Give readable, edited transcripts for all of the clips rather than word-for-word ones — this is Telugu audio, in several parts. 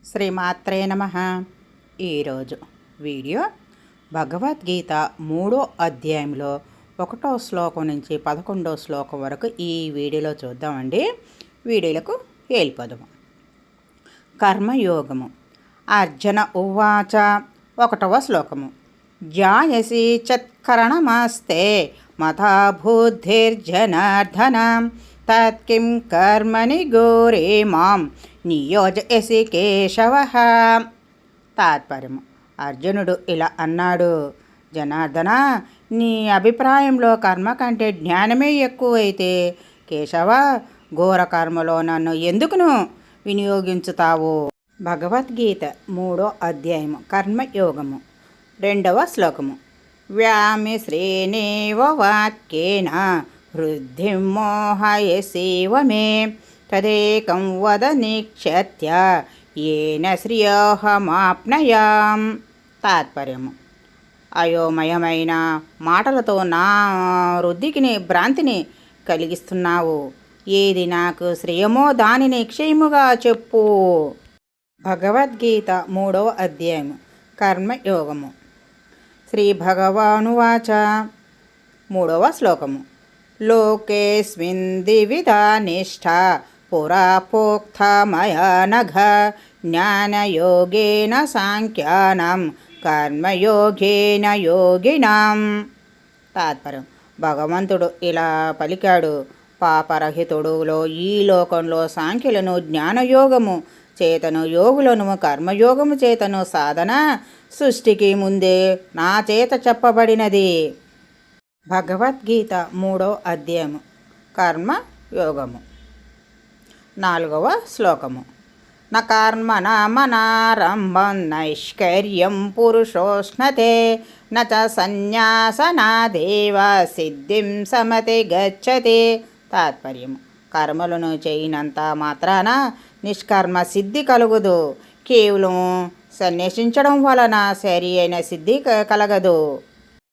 శ్రీమాత్రే నమః. ఈరోజు వీడియో భగవద్గీత 3వ అధ్యాయంలో 1వ శ్లోకం నుంచి 11వ శ్లోకం వరకు ఈ వీడియోలో చూద్దామండి. వీడియోలకు వెళ్ళిపోదాము. కర్మయోగము. అర్జున ఉవాచ. 1వ శ్లోకము. జాయసి చత్కరణమస్తే మతా బుద్ధిర్జనార్దన తత్కిం కర్మని ఘోరే మాం నియోజయసి కేశవ. తాత్పర్యము. అర్జునుడు ఇలా అన్నాడు, జనార్దన, నీ అభిప్రాయంలో కర్మ కంటే జ్ఞానమే ఎక్కువైతే కేశవ, ఘోర కర్మలో నన్ను ఎందుకును వినియోగించుతావు? భగవద్గీత 3వ అధ్యాయము కర్మయోగము. 2వ శ్లోకము. వ్యామిశ్రేణేవ వాక్యేన వృద్ధిం మోహయసేవ మే తదేకం వద నిక్షత్య ఏన శ్రేయోహమాప్నయాం. తాత్పర్యము. అయోమయమైన మాటలతో నా వృద్ధికి భ్రాంతిని కలిగిస్తున్నావు. ఏది నాకు శ్రేయమో దానిని క్షేముగా చెప్పు. భగవద్గీత 3వ అధ్యాయము కర్మయోగము. శ్రీ భగవానువాచ. 3వ శ్లోకము. లోకేస్మిన్ ద్విధా నిష్ఠా పురా ప్రోక్త మయా నఘ జ్ఞానయోగేన సాంఖ్యానం కర్మయోగేన యోగినాం. తాత్పర్యం. భగవంతుడు ఇలా పలికాడు, పాపరహితుడులో ఈ లోకంలో సాంఖ్యులను జ్ఞానయోగము చేతను, యోగులను కర్మయోగము చేతను సాధన సృష్టికి ముందే నా చేత చెప్పబడినది. భగవద్గీత 3వ అధ్యాయము కర్మయోగము. 4వ శ్లోకము. న కర్మణ మనారంభం నైష్కర్యం పురుషోష్ణతే నచ సన్యాసనాదేవ సిద్ధిం సమతి గచ్చతి. తాత్పర్యము. కర్మలను చేయనంత మాత్రాన నిష్కర్మ సిద్ధి కలుగుదు. కేవలం సన్యసించడం వలన సరి అయిన సిద్ధి కలగదు.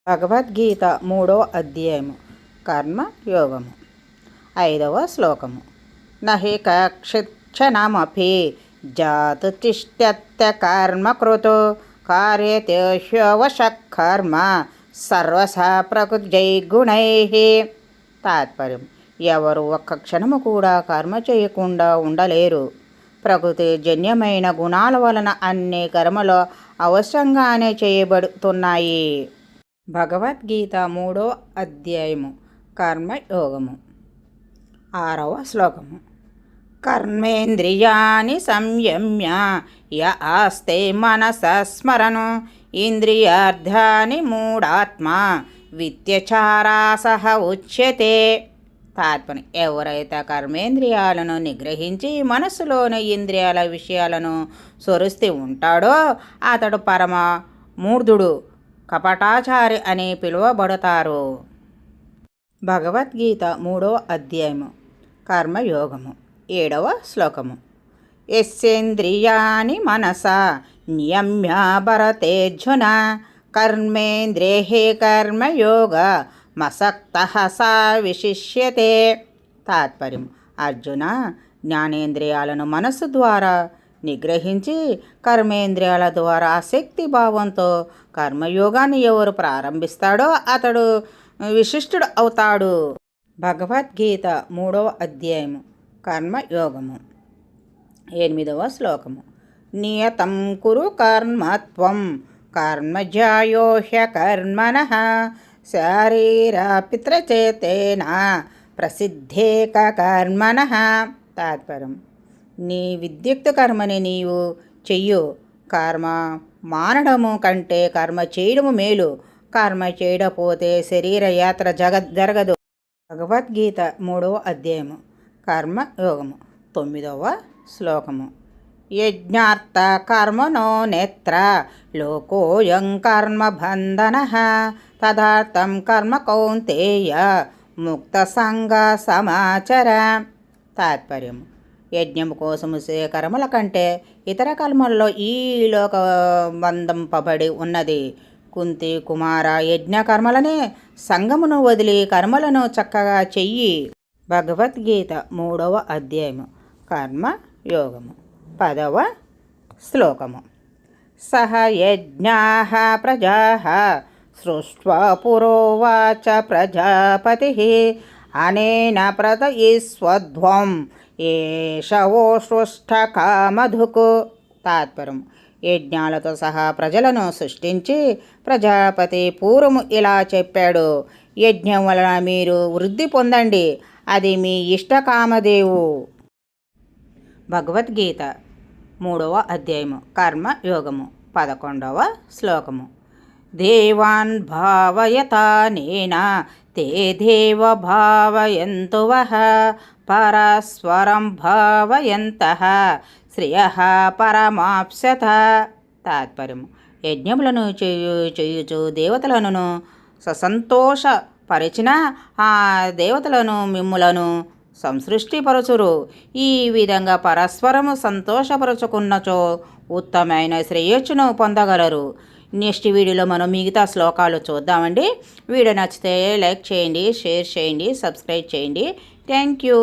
భగవద్గీత 3వ అధ్యాయము కర్మయోగము. 5వ శ్లోకము. నహి కక్షిక్షణమపి జాతు తిష్టత్య కర్మకృతో కార్యతే హ్యవశకర్మ సర్వస ప్రకృతిజై గుణై. తాత్పర్యం. ఎవరు ఒక్క క్షణము కూడా కర్మ చేయకుండా ఉండలేరు. ప్రకృతి జన్యమైన గుణాల వలన అన్ని కర్మలు అవశ్యంగానే చేయబడుతున్నాయి. భగవద్గీత 3వ అధ్యాయము కర్మయోగము. 6వ శ్లోకము. కర్మేంద్రియాణి సంయమ్య య ఆస్తే మనస స్మరను ఇంద్రియార్థాని మూఢాత్మా విత్యచారాసహ ఉచ్యతే. తాత్పర్యం. ఎవరైతే కర్మేంద్రియాలను నిగ్రహించి మనస్సులోని ఇంద్రియాల విషయాలను సొరుస్తూ ఉంటాడో అతడు పరమ మూఢుడు, కపటాచారి అని పిలువబడతారు. భగవద్గీత 3వ అధ్యాయము కర్మయోగము. 7వ శ్లోకము. యస్సేంద్రియాణి మనసా నియమ్య భరతేర్జున కర్మేంద్రియే కర్మయోగ మసక్తః సా విశిష్యతే. తాత్పర్యం. అర్జున, జ్ఞానేంద్రియాలను మనస్సు ద్వారా నిగ్రహించి కర్మేంద్రియాల ద్వారా శక్తి భావంతో కర్మయోగాన్ని ఎవరు ప్రారంభిస్తాడో అతడు విశిష్టుడు అవుతాడు. భగవద్గీత 3వ అధ్యాయము కర్మయోగము. 8వ శ్లోకము. నియతం కురు కర్మత్వం కర్మజాయోహ్య కర్మణః శారీరపిత్రచేతేన ప్రసిద్ధేక కర్మణః. తాత్పర్యం. నీ విద్యుక్త కర్మని నీవు చెయ్యు. కర్మ మానడము కంటే కర్మ చేయడము మేలు. కర్మ చేయకపోతే శరీర యాత్ర జరగదు. భగవద్గీత 3వ అధ్యాయము కర్మయోగము. 9వ శ్లోకము. యజ్ఞార్థ కర్మణో నేత్ర లోకోయం కర్మ బంధనః తదర్థం కర్మ కౌంతేయ ముక్త సంగ సమాచర. తాత్పర్యం. యజ్ఞము కోసము కర్మల కంటే ఇతర కర్మల్లో ఈ లోక బంధింపబడి ఉన్నది. కుంతి కుమార, యజ్ఞ కర్మలనే సంగమును వదిలి కర్మలను చక్కగా చెయ్యి. భగవద్గీత 3వ అధ్యాయము కర్మయోగము. 10వ శ్లోకము. సహ యజ్ఞాః ప్రజాః సృష్ట్వా పురోవాచ ప్రజాపతి అనేన ప్రతయిస్వధ్వం ఏషవో సృష్టకామధుకు. తాత్పర్యం. యజ్ఞాలతో సహా ప్రజలను సృష్టించి ప్రజాపతి పూర్వము ఇలా చెప్పాడు: యజ్ఞం వలన మీరు వృద్ధి పొందండి, అది మీ ఇష్టకామదేవు. భగవద్గీత 3వ అధ్యాయము కర్మయోగము 11వ శ్లోకము. దేవాన్ భావయతానేన తే దేవ భావయంతు వః పరస్పరం భావయంతః శ్రియః పరమాప్స్యత. తాత్పర్యము. యజ్ఞములను చేయుచు దేవతలను సంతోషపరిచిన ఆ దేవతలను మిమ్ములను సంసృష్టిపరచురు. ఈ విధంగా పరస్పరము సంతోషపరచుకున్నచో ఉత్తమైన శ్రేయస్సును పొందగలరు. నెక్స్ట్ వీడియోలో మనం మిగతా శ్లోకాలు చూద్దామండి. వీడియో నచ్చితే లైక్ చేయండి, షేర్ చేయండి, సబ్స్క్రైబ్ చేయండి. Thank you.